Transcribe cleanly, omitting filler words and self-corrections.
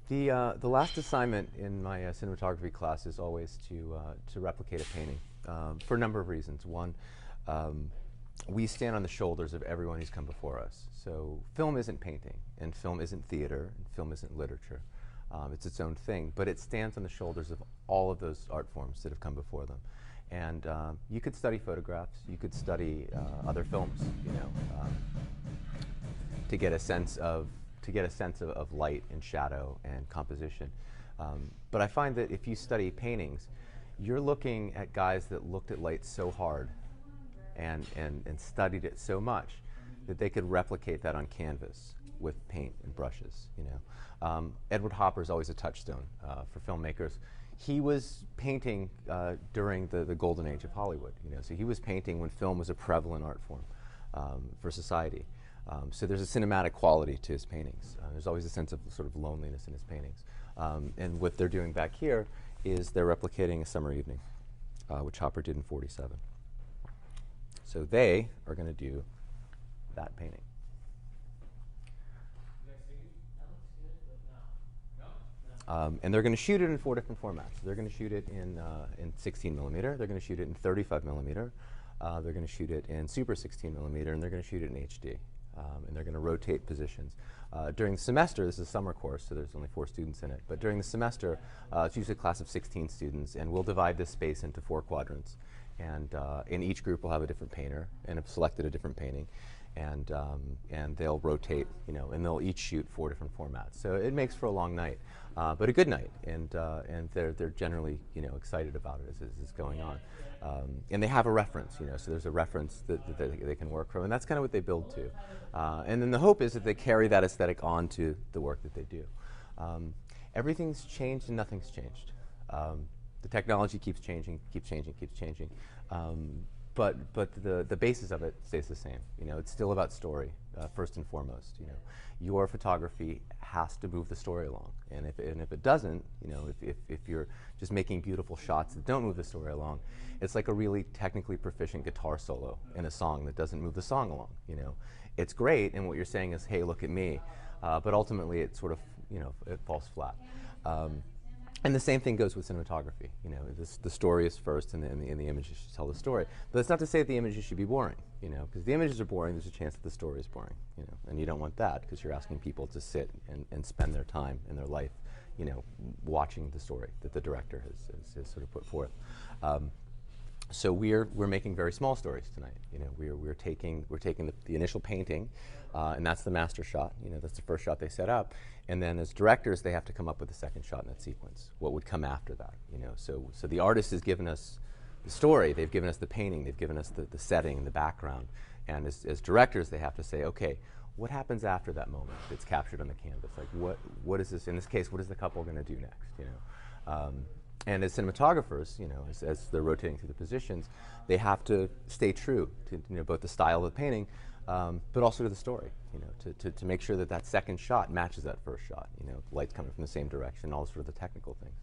The last assignment in my cinematography class is always to replicate a painting for a number of reasons. One, we stand on the shoulders of everyone who's come before us. So film isn't painting, and film isn't theater, and film isn't literature. It's its own thing, but it stands on the shoulders of all of those art forms that have come before them. And you could study photographs, you could study other films, to get a sense of light and shadow and composition. But I find that if you study paintings, you're looking at guys that looked at light so hard and studied it so much that they could replicate that on canvas with paint and brushes. Edward Hopper is always a touchstone for filmmakers. He was painting during the golden age of Hollywood. So he was painting when film was a prevalent art form for society. So there's a cinematic quality to his paintings. There's always a sense of sort of loneliness in his paintings. And what they're doing back here is they're replicating a summer evening, which Hopper did in '47. So they are going to do that painting. And they're going to shoot it in 4 different formats. They're going to shoot it in 16 millimeter. They're going to shoot it in 35 millimeter. They're going to shoot it in super 16 millimeter, and they're going to shoot it in HD. And they're going to rotate positions. During the semester, this is a summer course, so there's only 4 students in it, but during the semester, it's usually a class of 16 students, and we'll divide this space into 4 quadrants. And in each group, we'll have a different painter, and have selected a different painting. And they'll rotate, and they'll each shoot 4 different formats. So it makes for a long night, but a good night, and they're generally, excited about it as it's going on. And they have a reference, so there's a reference that they can work from, and that's kind of what they build to. And then the hope is that they carry that aesthetic onto the work that they do. Everything's changed and nothing's changed. The technology keeps changing. But the basis of it stays the same. It's still about story, first and foremost. Your photography has to move the story along, and if it doesn't, if you're just making beautiful shots that don't move the story along, it's like a really technically proficient guitar solo in a song that doesn't move the song along. It's great, and what you're saying is, hey, look at me, but ultimately it sort of, it falls flat. And the same thing goes with cinematography. The story is first, and the images should tell the story. But that's not to say that the images should be boring, because if the images are boring, there's a chance that the story is boring, and you don't want that, because you're asking people to sit and spend their time and their life, watching the story that the director has sort of put forth. So we're making very small stories tonight. We're taking the initial painting, and that's the master shot. That's the first shot they set up, and then as directors, they have to come up with the second shot in that sequence. What would come after that? So the artist has given us the story. They've given us the painting. They've given us the setting and the background. And as directors, they have to say, okay, what happens after that moment that's captured on the canvas? Like what is this? In this case, what is the couple going to do next? And as cinematographers, as they're rotating through the positions, they have to stay true to both the style of the painting, but also to the story. To make sure that second shot matches that first shot. Light's coming from the same direction, all sort of the technical things.